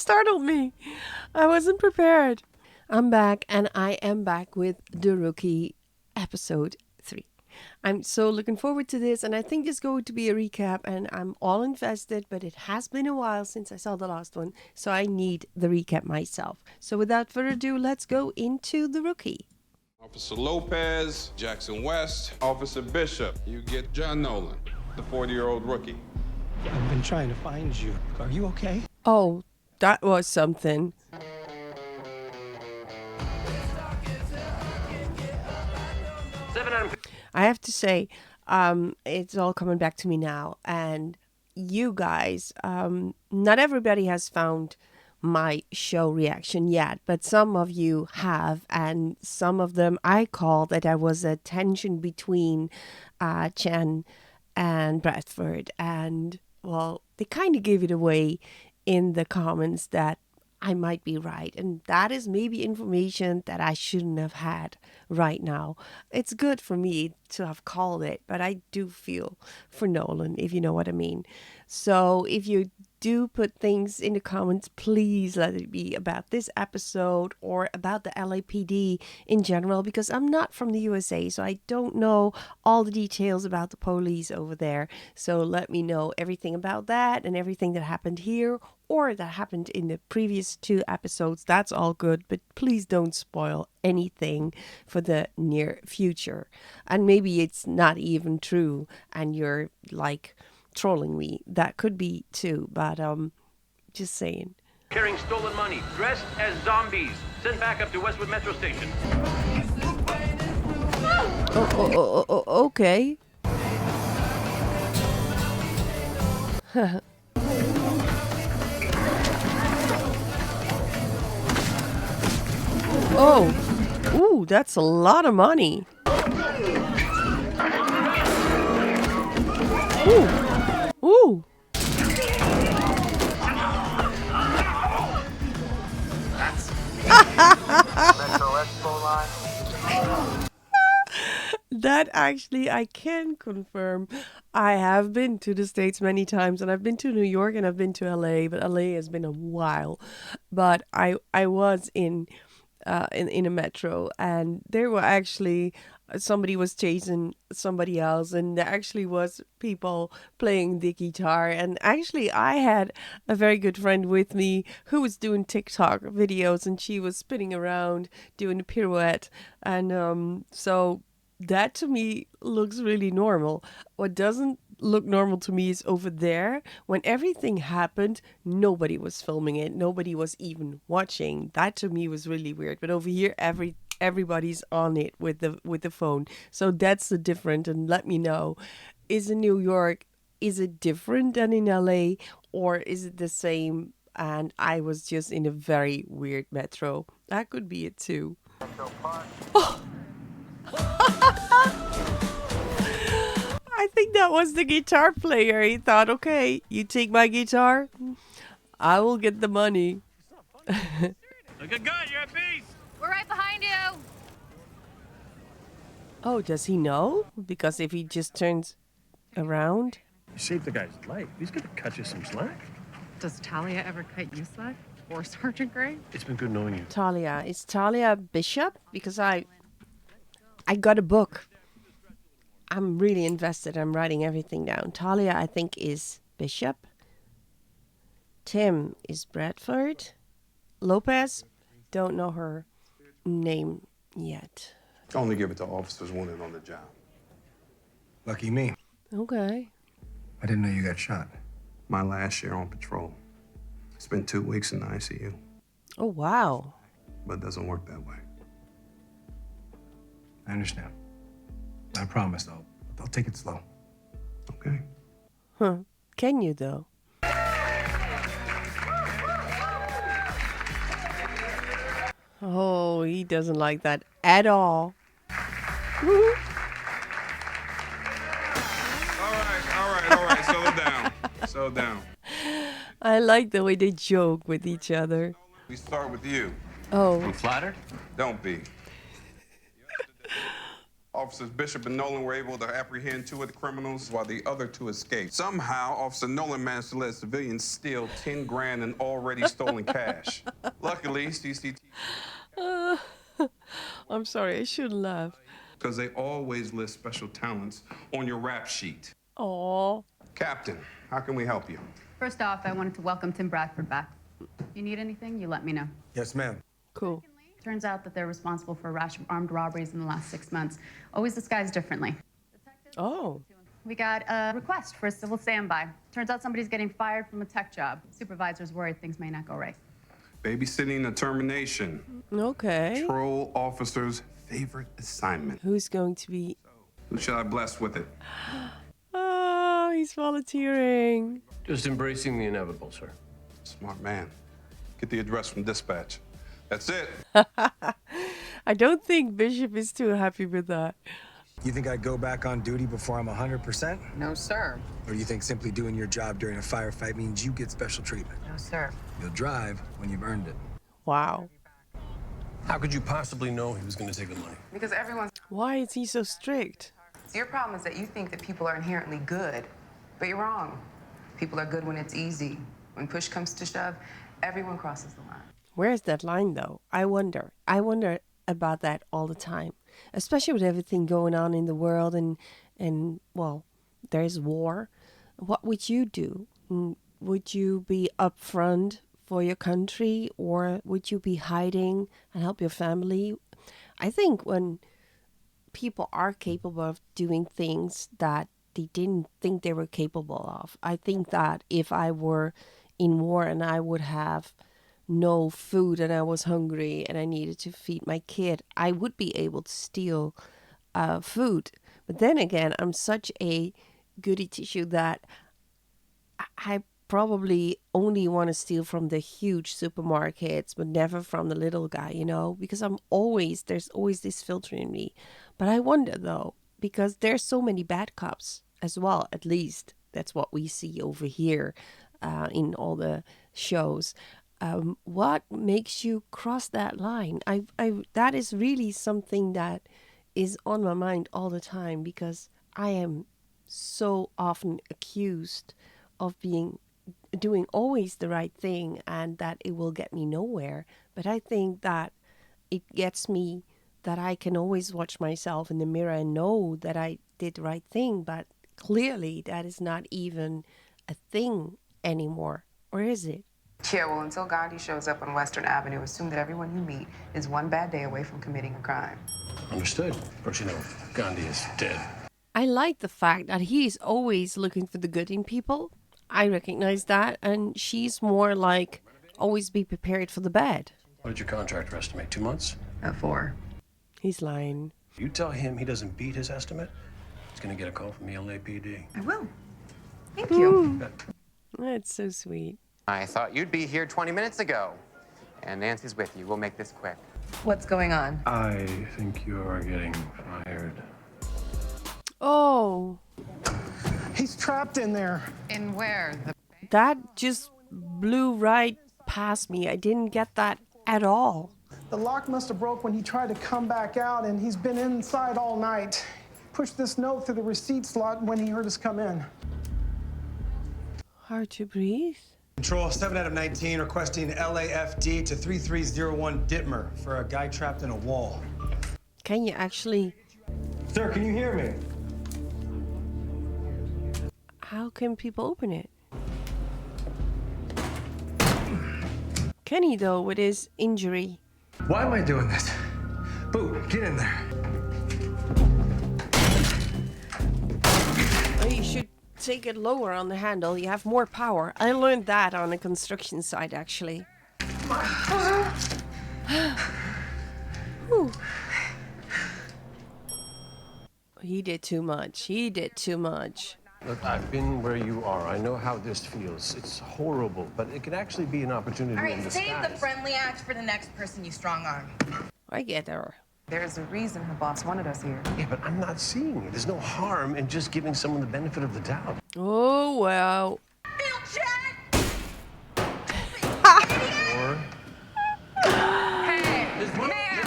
startled me. I wasn't prepared. I'm back, and I am back with The Rookie episode 3. I'm so looking forward to this, and I think it's going to be a recap, and I'm all invested, but it has been a while since I saw the last one, so I need the recap myself. So without further ado, let's go into The Rookie. Officer Lopez, Jackson West, Officer Bishop. You get John Nolan, the 40-year-old rookie. I've been trying to find you. Are you okay? Oh, that was something. I have to say, it's all coming back to me now. And you guys, not everybody has found my show reaction yet, but some of you have. And some of them I call that there was a tension between Chen and Bradford. And, well, they kind of gave it away in the comments that I might be right. And that is maybe information that I shouldn't have had right now. It's good for me to have called it, but I do feel for Nolan, if you know what I mean. So if you do put things in the comments, please let it be about this episode or about the LAPD in general, because I'm not from the USA, so I don't know all the details about the police over there. So let me know everything about that and everything that happened here or that happened in the previous 2 episodes. That's all good, but please don't spoil anything for the near future. And maybe it's not even true and you're like trolling me. That could be too, but just saying. Carrying stolen money, dressed as zombies. Sent back up to Westwood Metro Station. Okay. Oh, ooh, that's a lot of money. Ooh, ooh. That actually, I can confirm. I have been to the States many times, and I've been to New York and I've been to LA, but LA has been a while. But I was in a metro, and there were actually somebody was chasing somebody else, and there actually was people playing the guitar. And actually I had a very good friend with me who was doing TikTok videos, and she was spinning around doing a pirouette. And so that to me looks really normal. What doesn't look normal to me is over there when everything happened, nobody was filming it, nobody was even watching. That to me was really weird. But over here, everybody's on it with the phone. So that's the difference. And let me know, is in New York, is it different than in LA, or is it the same and I was just in a very weird metro? That could be it too. Oh. I think that was the guitar player. He thought, okay, you take my guitar, I will get the money. Looking good, you're a beast. We're right behind you. Oh, does he know? Because if he just turns around. You saved the guy's life. He's gonna cut you some slack. Does Talia ever cut you slack? Or Sergeant Gray? It's been good knowing you. Talia. Is Talia Bishop? Because I got a book. I'm really invested. I'm writing everything down. Talia, I think, is Bishop. Tim is Bradford. Lopez, don't know her name yet. Only give it to officers wanted on the job. Lucky me. Okay. I didn't know you got shot. My last year on patrol. Spent 2 weeks in the ICU, Oh, wow. but it doesn't work that way. I understand. I promise I'll take it slow. Okay? Huh. Can you, though? Oh, he doesn't like that at all. All right. Settle down. Settle down. I like the way they joke with each other. We start with you. Oh, I'm flattered. Don't be. Officers Bishop and Nolan were able to apprehend 2 of the criminals while the other 2 escaped. Somehow, Officer Nolan managed to let civilians steal 10 grand in already stolen cash. Luckily, CCTV... I'm sorry, I shouldn't laugh. Because they always list special talents on your rap sheet. Oh, Captain, how can we help you? First off, I wanted to welcome Tim Bradford back. If you need anything, you let me know. Yes, ma'am. cool. Turns out that they're responsible for a rash of armed robberies in the last 6 months, always disguised differently. Oh, We got a request for a civil standby. Turns out somebody's getting fired from a tech job. Supervisor's worried things may not go right. Babysitting a termination. okay. Patrol officer's favorite assignment. Who's going to be... Who should I bless with it? Oh, he's volunteering. Just embracing the inevitable, sir. Smart man. Get the address from dispatch. That's it. I don't think Bishop is too happy with that. You think I'd go back on duty before I'm 100%? No, sir. Or do you think simply doing your job during a firefight means you get special treatment? No, sir. You'll drive when you've earned it. Wow. How could you possibly know he was going to take the money? Because everyone's... Why is he so strict? Your problem is that you think that people are inherently good, but you're wrong. People are good when it's easy. When push comes to shove, everyone crosses the line. Where's that line, though? I wonder. I wonder about that all the time, especially with everything going on in the world and well, there's war. What would you do? Would you be upfront for your country, or would you be hiding and help your family? I think when people are capable of doing things that they didn't think they were capable of, I think that if I were in war and I would have no food and I was hungry and I needed to feed my kid, I would be able to steal food. But then again, I'm such a goody tissue that I probably only want to steal from the huge supermarkets, but never from the little guy, because there's always this filter in me. But I wonder though, because there's so many bad cops as well, at least that's what we see over here in all the shows. What makes you cross that line? That is really something that is on my mind all the time, because I am so often accused of doing always the right thing and that it will get me nowhere. But I think that it gets me that I can always watch myself in the mirror and know that I did the right thing. But clearly that is not even a thing anymore. Or is it? Yeah, well, until Gandhi shows up on Western Avenue, assume that everyone you meet is one bad day away from committing a crime. Understood. But you know, Gandhi is dead. I like the fact that he's always looking for the good in people. I recognize that. And she's more like, always be prepared for the bad. What did your contractor estimate? 2 months? 4. He's lying. You tell him he doesn't beat his estimate, he's going to get a call from the LAPD. I will. Thank you. That's so sweet. I thought you'd be here 20 minutes ago. And Nancy's with you. We'll make this quick. What's going on? I think you are getting fired. Oh, He's trapped in there. In where? that just blew right past me. I didn't get that at all. The lock must have broke when he tried to come back out, and he's been inside all night. Pushed this note through the receipt slot when he heard us come in. Hard to breathe. Control 7 out of 19 requesting LAFD to 3301 Dittmer for a guy trapped in a wall. Can you actually... Sir, can you hear me? How can people open it? Can he, though, with his injury? Why am I doing this? Boo, get in there. Oh, you should take it lower on the handle. You have more power. I learned that on a construction site, actually. Whew. He did too much. He did too much. Look, I've been where you are. I know how this feels. It's horrible, but it could actually be an opportunity All in right, disguise. save the friendly act for the next person you strong arm. I get her. There's a reason her boss wanted us here. Yeah, but I'm not seeing it. There's no harm in just giving someone the benefit of the doubt. Oh, well. Field check! Or... Hey, There's one. man!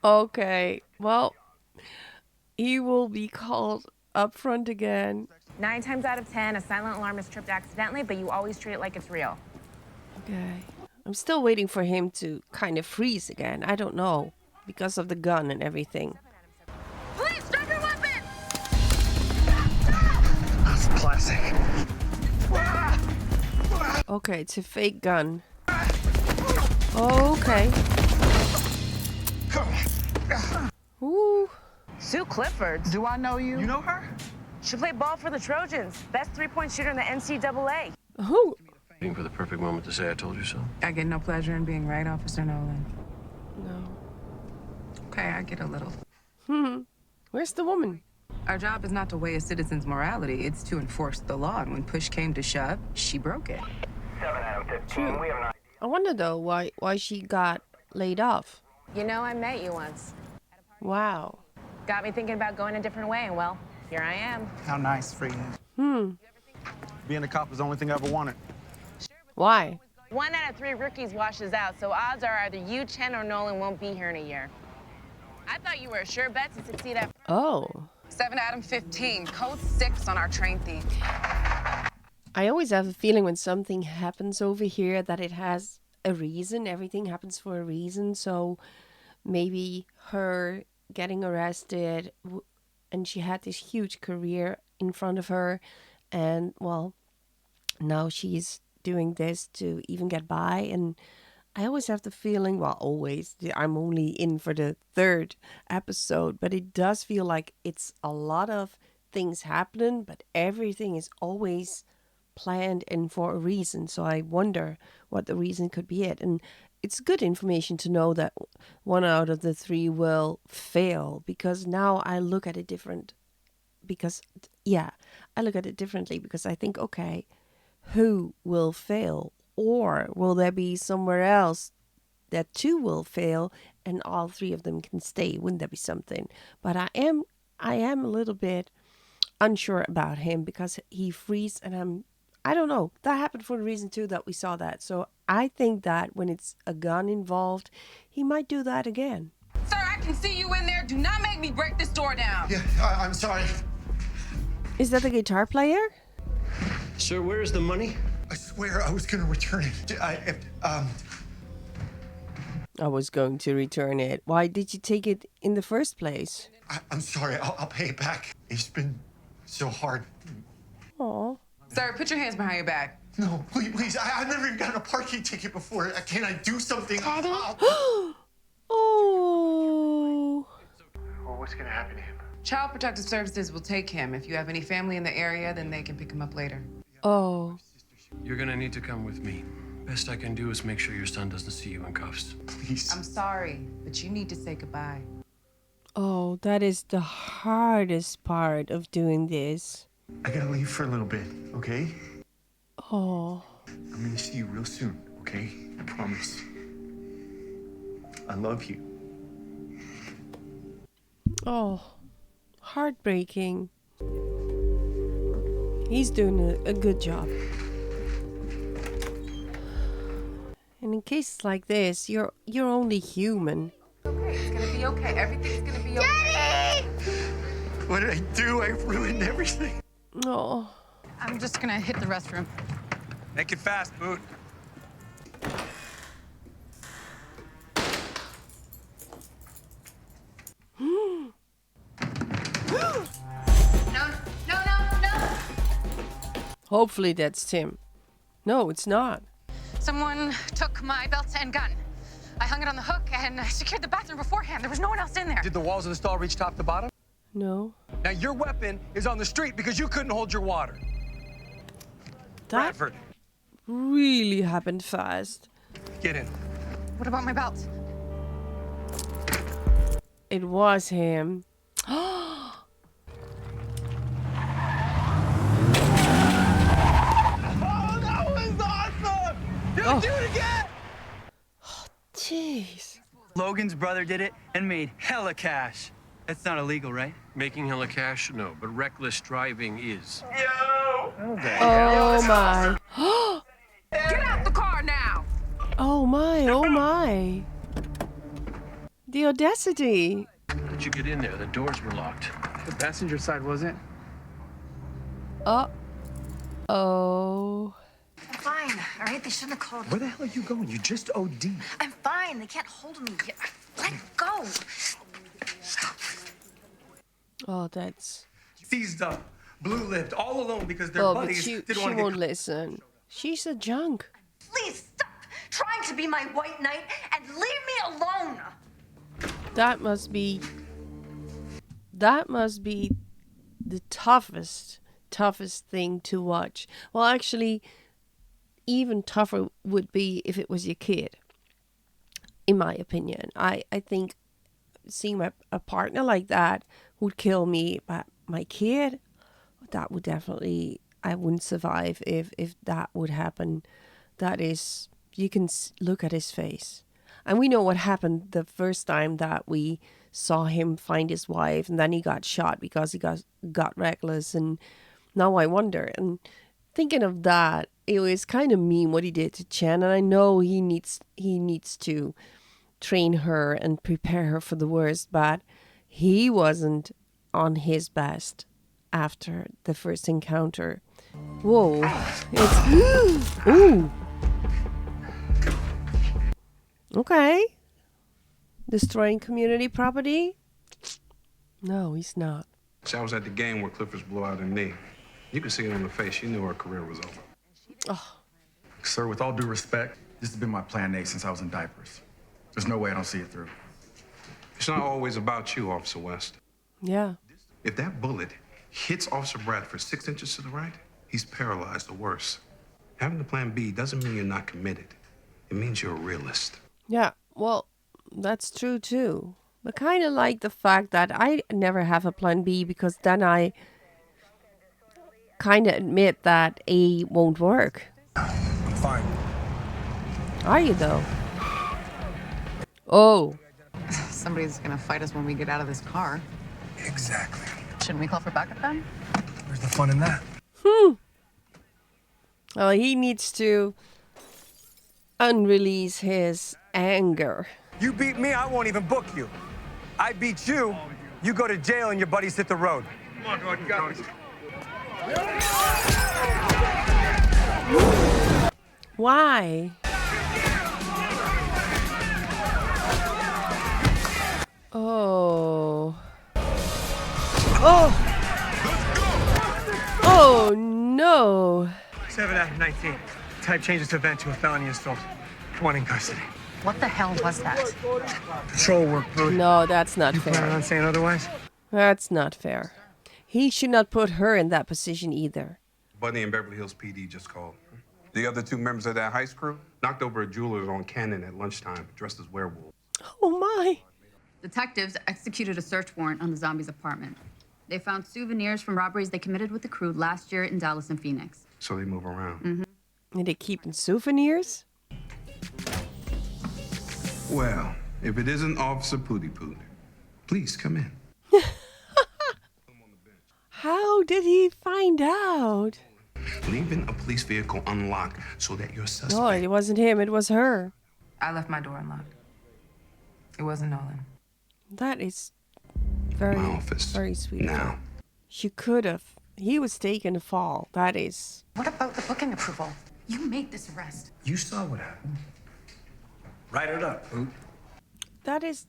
Okay. Well, he will be called up front again. 9 times out of 10, a silent alarm is tripped accidentally, but you always treat it like it's real. Okay. I'm still waiting for him to kind of freeze again. I don't know. Because of the gun and everything. Please, drop your weapon! That's classic. Okay, it's a fake gun. Okay. Ooh. Sue Clifford. Do I know you? You know her? She played ball for the Trojans. Best three-point shooter in the NCAA. Who? Waiting for the perfect moment to say I told you so. I get no pleasure in being right, Officer Nolan. No. Okay, I get a little. Where's the woman? Our job is not to weigh a citizen's morality, it's to enforce the law. And when push came to shove, she broke it. 7 out of 15. True. We have an I wonder though why she got laid off. You know, I met you once. Wow. Got me thinking about going a different way, and well, here I am. How nice for you. Being a cop is the only thing I ever wanted. Why? 1 out of 3 rookies washes out, so odds are either you, Chen, or Nolan won't be here in a year. I thought you were a sure bet to succeed at... Oh. 7 out of 15, code 6 on our train theme. I always have a feeling when something happens over here that it has a reason. Everything happens for a reason. So maybe her getting arrested and she had this huge career in front of her. And, well, now she's doing this to even get by. And I always have the feeling, well, always, I'm only in for the 3rd episode, but it does feel like it's a lot of things happening, but everything is always planned and for a reason. So I wonder what the reason could be it. And it's good information to know that 1 out of the 3 will fail, because now I look at it differently because I think, okay, who will fail? Or will there be somewhere else that 2 will fail and all 3 of them can stay? Wouldn't that be something? But I am a little bit unsure about him because he frees, and I don't know. That happened for a reason too, that we saw that. So I think that when it's a gun involved, he might do that again. Sir, I can see you in there. Do not make me break this door down. Yeah, I'm sorry. Is that the guitar player? Sir, where is the money? I swear I was gonna return it. I was going to return it. Why did you take it in the first place? I'm sorry. I'll pay it back. It's been so hard. Oh. Sir, put your hands behind your back. No, please. I've never even gotten a parking ticket before. Can I do something? Daddy? Oh. Well, what's gonna happen to him? Child Protective Services will take him. If you have any family in the area, then they can pick him up later. Oh. You're gonna need to come with me. Best I can do is make sure your son doesn't see you in cuffs. Please. I'm sorry, but you need to say goodbye. Oh, that is the hardest part of doing this. I gotta leave for a little bit, okay? Oh. I'm gonna see you real soon, okay? I promise. I love you. Oh. Heartbreaking. He's doing a good job. And in cases like this, you're only human. Okay, it's gonna be okay. Everything's gonna be okay. Daddy! What did I do? I ruined everything. Oh. I'm just gonna hit the restroom. Make it fast, Boot. No. Hopefully that's Tim. No, it's not. Someone took my belt and gun. I hung it on the hook and secured the bathroom beforehand. There was no one else in there. Did the walls of the stall reach top to bottom? No. Now, your weapon is on the street because you couldn't hold your water. That Bradford. really happened fast. Get in. What about my belt? It was him. Oh, that was awesome! Do it again! Jeez. Logan's brother did it and made hella cash. That's not illegal, right? Making hella cash? No, but reckless driving is. Yo! Oh my. Get out the car now! Oh my. Oh my. The audacity. How did you get in there? The doors were locked. The passenger side wasn't. Oh. I'm fine, all right? They shouldn't have called me. Where the hell are you going? You just OD'd. I'm fine. They can't hold me. Let go. Oh, that's... Seized up, blue-lipped, all alone because their Oh, but buddies she didn't want to won't get... listen. She's a junk. Please stop trying to be my white knight and leave me alone. That must be the toughest thing to watch. Well, actually, even tougher would be if it was your kid, in my opinion. I think seeing a partner like that would kill me, but my kid, that would definitely, I wouldn't survive if that would happen. That is, you can look at his face. And we know what happened the first time that we saw him find his wife, and then he got shot because he got reckless. And now I wonder, and thinking of that, it was kind of mean what he did to Chen. And I know he needs to train her and prepare her for the worst, but he wasn't on his best after the first encounter. Whoa. It's... Ooh. Okay. Destroying community property? No, he's not. I was at the game where Clifford blew out her knee. You could see it on her face. She knew her career was over. Oh. Sir, with all due respect, this has been my plan A since I was in diapers. There's no way I don't see it through. It's not always about you, Officer West. Yeah. If that bullet hits Officer Bradford 6 inches to the right, he's paralyzed or worse. Having the plan B doesn't mean you're not committed. It means you're a realist. Yeah, well, that's true too. But kind of like the fact that I never have a plan B, because then I kind of admit that A won't work. I'm fine. Are you though? Oh. Somebody's gonna fight us when we get out of this car. Exactly. Shouldn't we call for backup then? Where's the fun in that? Well, he needs to unrelease his anger. You beat me, I won't even book you. I beat you, you go to jail and your buddies hit the road. Come on, God, you got this. Why? Oh. Oh. Oh no. 7 out of 19. Type changes to event to a felony assault. One in custody. What the hell was that? Patrol work, bro. No, that's not You plan fair. on saying otherwise? That's not fair. He should not put her in that position either. Buddy and Beverly Hills PD just called. The other 2 members of that heist crew knocked over a jeweler on Cannon at lunchtime, dressed as werewolves. Oh my. Detectives executed a search warrant on the zombies' apartment. They found souvenirs from robberies they committed with the crew last year in Dallas and Phoenix. So they move around. Mm-hmm. And they keep souvenirs? Well, if it isn't Officer Pooty Poot, please come in. How did he find out? Leaving a police vehicle unlocked so that your suspect... No, it wasn't him, it was her. I left my door unlocked. It wasn't Nolan. That is very, My office. very sweet. Now. She could have. He was taking a fall. That is... What about the booking approval? You made this arrest. You saw what happened. Write it up, Poot. That is...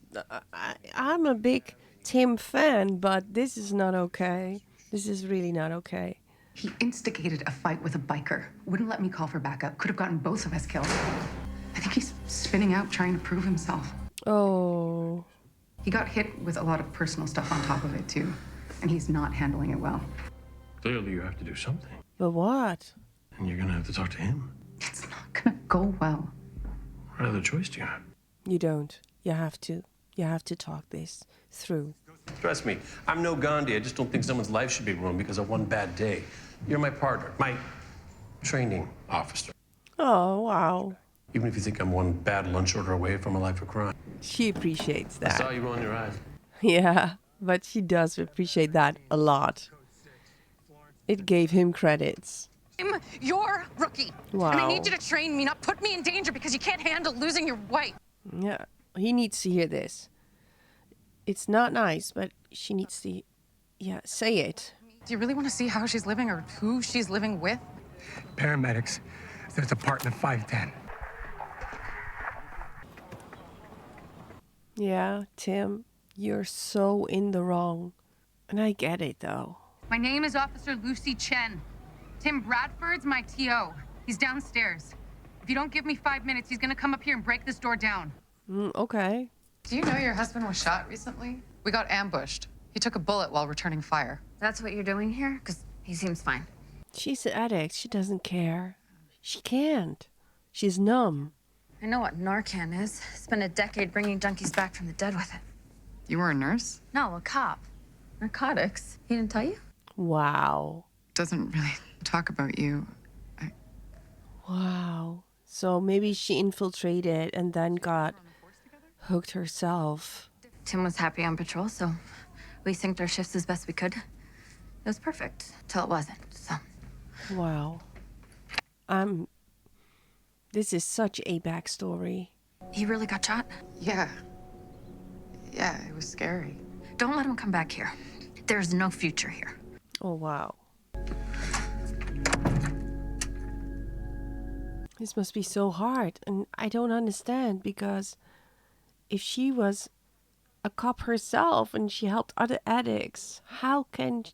I'm a big Tim fan, but this is not okay. This is really not okay. He instigated a fight with a biker. Wouldn't let me call for backup. Could have gotten both of us killed. I think he's spinning out trying to prove himself. Oh. He got hit with a lot of personal stuff on top of it, too. And he's not handling it well. Clearly, you have to do something. But what? And you're gonna have to talk to him. It's not gonna go well. What other choice do you have? You don't. You have to. You have to talk this through. Trust me, I'm no Gandhi. I just don't think someone's life should be ruined because of one bad day. You're my partner, my training officer. Oh, wow. Even if you think I'm one bad lunch order away from a life of crime. She appreciates I that. saw you rolling your eyes. Yeah, but she does appreciate that a lot. It gave him credits. I'm your rookie. Wow. And I need you to train me, not put me in danger because you can't handle losing your wife. Yeah, he needs to hear this. It's not nice, but she needs to, yeah, say it. Do you really want to see how she's living or who she's living with? Paramedics said it's apartment 510. Yeah, Tim, you're so in the wrong. And I get it, though. My name is Officer Lucy Chen. Tim Bradford's my TO. He's downstairs. If you don't give me 5 minutes, he's gonna come up here and break this door down. Okay. Do you know your husband was shot recently? We got ambushed. He took a bullet while returning fire. That's what you're doing here? Because he seems fine. She's an addict. She doesn't care. She can't. She's numb. I know what Narcan is. Spent a decade bringing junkies back from the dead with it. You were a nurse? No, a cop. Narcotics. He didn't tell you? Wow. Doesn't really talk about you. Wow. So maybe she infiltrated and then got hooked herself. Tim was happy on patrol, so we synced our shifts as best we could. It was perfect, till it wasn't, so. Wow. This is such a backstory. He really got shot? Yeah. Yeah, it was scary. Don't let him come back here. There's no future here. Oh, wow. This must be so hard, and I don't understand, because if she was a cop herself and she helped other addicts, how can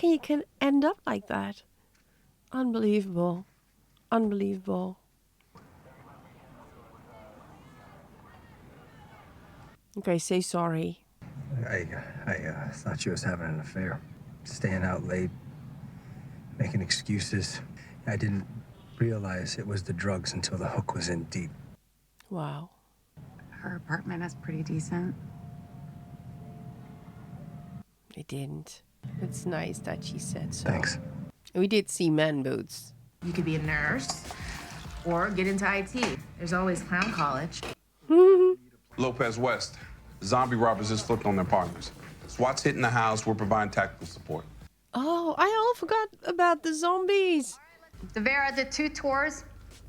you end up like that? Unbelievable. Unbelievable. Okay, say sorry. I thought she was having an affair. Staying out late, making excuses. I didn't realize it was the drugs until the hook was in deep. Wow. Her apartment is pretty decent. I didn't. It's nice that she said so. Thanks. We did see man boots. You could be a nurse or get into IT. There's always clown college. Lopez West. Zombie robbers just flipped on their partners. SWAT's hitting the house. We're providing tactical support. Oh, I all forgot about the zombies. DeVera did 2 tours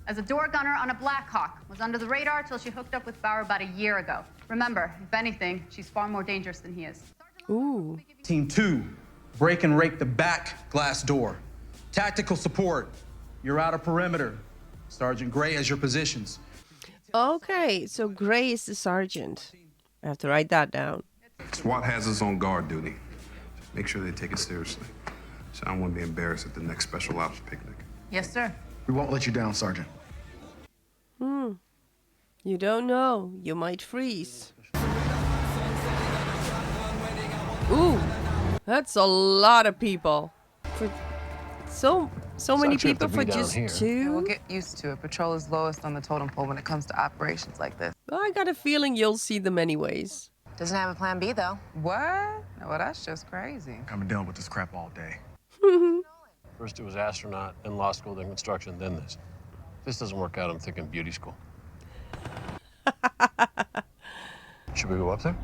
as a door gunner on a Blackhawk. Was under the radar till she hooked up with Bauer about a year ago. Remember, if anything, she's far more dangerous than he is. Ooh. Team 2, break and rake the back glass door. Tactical support, you're out of perimeter. Sergeant Gray has your positions. Okay, so Gray is the sergeant. I have to write that down. SWAT has us on guard duty. Make sure they take it seriously. So I don't want to be embarrassed at the next special ops picnic. Yes, sir. We won't let you down, Sergeant. You don't know. You might freeze. Ooh, that's a lot of people. For so many people for just 2. We'll get used to it. Patrol is lowest on the totem pole when it comes to operations like this. Well, I got a feeling you'll see them anyways. Doesn't have a plan B, though. What? Well, that's just crazy. I've been dealing with this crap all day. First it was astronaut, then law school, then construction, then this. If this doesn't work out, I'm thinking beauty school. Should we go up there?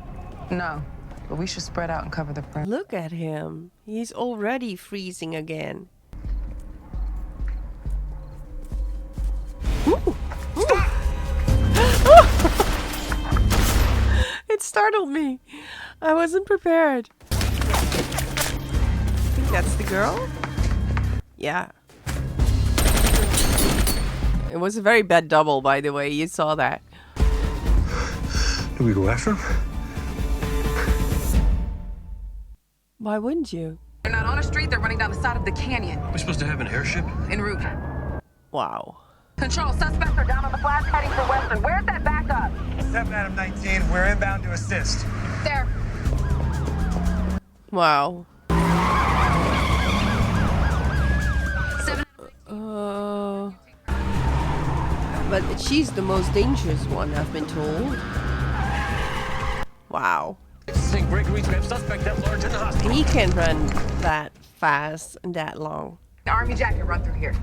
No, but we should spread out and cover the front. Look at him. He's already freezing again. Ooh. Ooh. It startled me. I wasn't prepared. I think that's the girl? Yeah. It was a very bad double, by the way. You saw that. Do we go after him? Why wouldn't you? They're not on a street, they're running down the side of the canyon. Are we supposed to have an airship? En route. Wow. Control, suspects are down on the flats heading for Western. Where's that backup? 7 out of 19, we're inbound to assist. There. Wow. 7. But she's the most dangerous one, I've been told. Wow. Suspect that large in the hospital. He can't run that fast and that long. The army jacket run through here.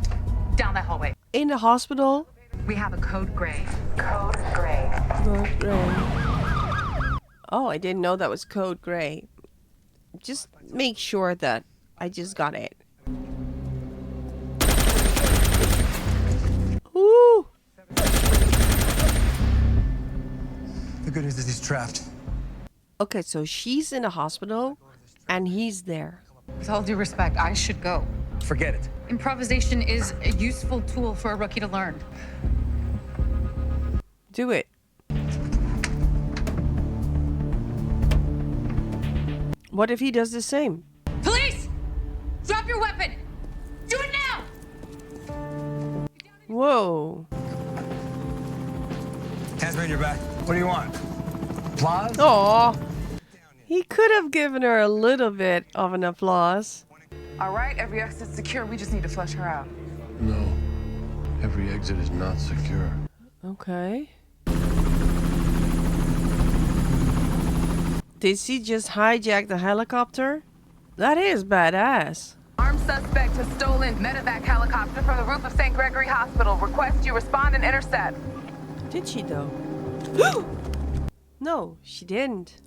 Down that hallway. In the hospital? We have a code gray. Code gray. Code gray. Oh, I didn't know that was code gray. Just make sure that I just got it. Ooh. The good news is he's trapped. Okay, so she's in a hospital and he's there. With all due respect, I should go. Forget it. Improvisation is a useful tool for a rookie to learn. Do it. What if he does the same? Police! Drop your weapon! Do it now! Whoa. Hands behind your back. What do you want? Applause? Aw. He could have given her a little bit of an applause. All right, every exit's secure. We just need to flush her out. No. Every exit is not secure. Okay. Did she just hijack the helicopter? That is badass. Armed suspect has stolen medevac helicopter from the roof of St. Gregory Hospital. Request you respond and intercept. Did she though? No, she didn't.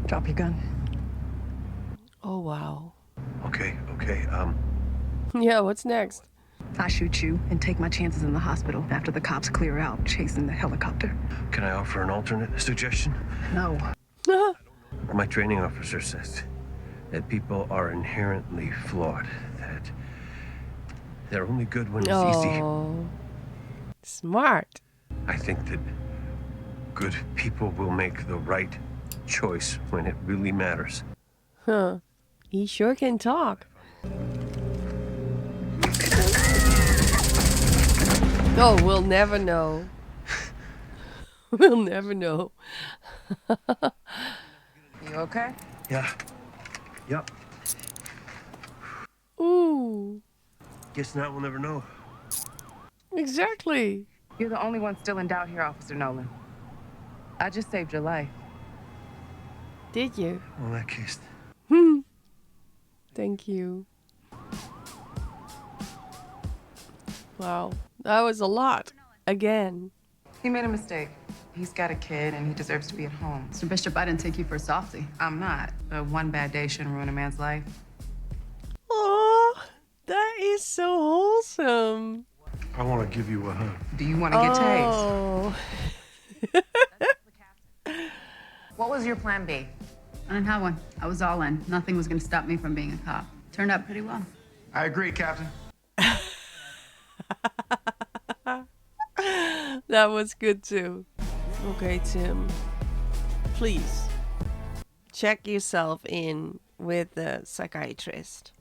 Drop your gun. Oh wow. Okay. Yeah, what's next? I shoot you and take my chances in the hospital after the cops clear out chasing the helicopter. Can I offer an alternate suggestion? No. My training officer says that people are inherently flawed, that they're only good when it's easy. Oh, smart. I think that good people will make the right choice when it really matters. Huh. He sure can talk. Oh, we'll never know. We'll never know. You okay? Yeah. Yep. Ooh. Guess not, we'll never know. Exactly. You're the only one still in doubt here, Officer Nolan. I just saved your life. Did you? Well, in that case. Thank you. Wow. That was a lot. Again. He made a mistake. He's got a kid and he deserves to be at home. Mr. Bishop, I didn't take you for a softie. I'm not. But one bad day shouldn't ruin a man's life. Oh, that is so wholesome. I want to give you a hug. Do you want to get Oh. What was your plan B? I didn't have one. I was all in. Nothing was going to stop me from being a cop. Turned out pretty well. I agree, Captain. That was good too. Okay, Tim. Please check yourself in with the psychiatrist.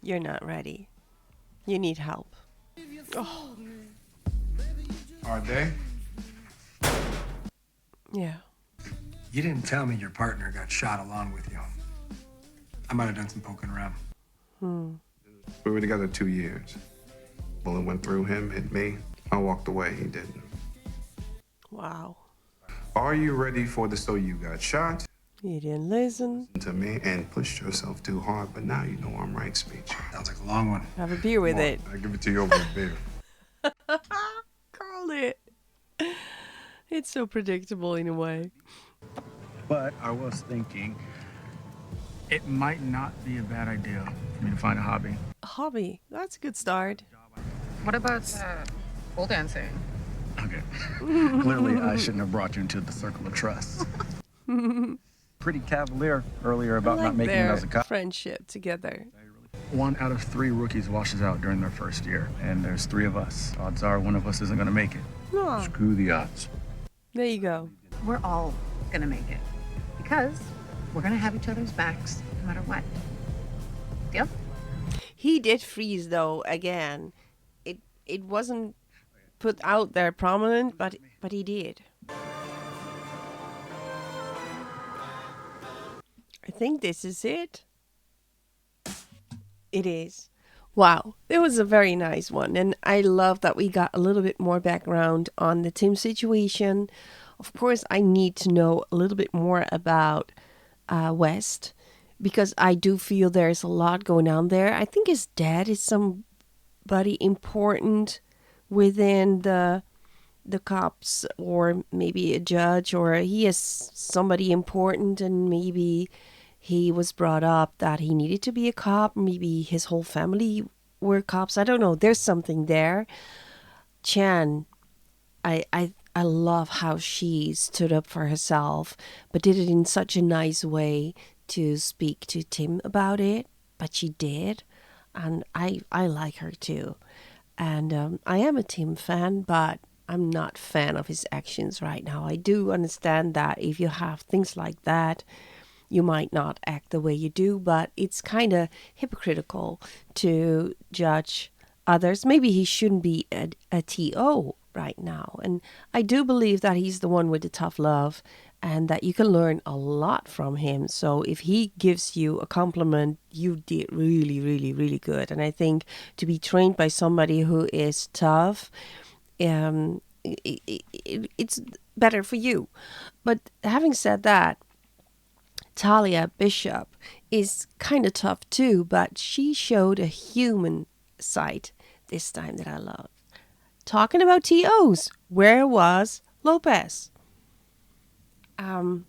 You're not ready. You need help. Oh. Are they? Yeah. You didn't tell me your partner got shot along with you. I might have done some poking around. We were together 2 years. Bullet went through him, hit me. I walked away, he didn't. Wow. Are you ready for the so you got shot? You didn't listen. To me and pushed yourself too hard, but now you know I'm right speech. Sounds like a long one. Have a beer with it. I give it to you over a beer. Called it. It's so predictable in a way. But I was thinking it might not be a bad idea for me to find a hobby. A hobby. That's a good start. What about pole dancing? Okay. Clearly, I shouldn't have brought you into the circle of trust. Pretty cavalier earlier about I like not making it their as a cop. friendship together. 1 out of 3 rookies washes out during their first year, and there's 3 of us. Odds are one of us isn't going to make it. Aw. Screw the odds. There you go. We're all gonna make it. Because we're gonna have each other's backs no matter what. Deal? He did freeze though again. It wasn't put out there prominent, but he did. I think this is it. It is. Wow, it was a very nice one, and I love that we got a little bit more background on the Tim situation. Of course, I need to know a little bit more about West, because I do feel there's a lot going on there. I think his dad is somebody important within the cops, or maybe a judge, or he is somebody important, and maybe he was brought up that he needed to be a cop. Maybe his whole family were cops. I don't know. There's something there. Chan, I I love how she stood up for herself, but did it in such a nice way to speak to Tim about it. But she did, and I like her too. And I am a Tim fan, but I'm not fan of his actions right now. I do understand that if you have things like that, you might not act the way you do, but it's kind of hypocritical to judge others. Maybe he shouldn't be a TO right now. And I do believe that he's the one with the tough love and that you can learn a lot from him. So if he gives you a compliment, you did really, really, really good. And I think to be trained by somebody who is tough, it's better for you. But having said that, Talia Bishop is kind of tough too, but she showed a human side this time that I love. Talking about TOs, where was Lopez? I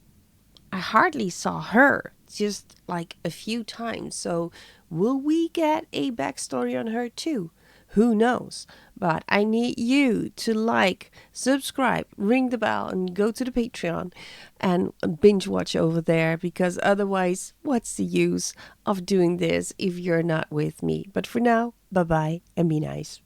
hardly saw her, just like a few times. So will we get a backstory on her too? Who knows? But I need you to like, subscribe, ring the bell, and go to the Patreon and binge watch over there, because otherwise, what's the use of doing this if you're not with me? But for now, bye-bye and be nice.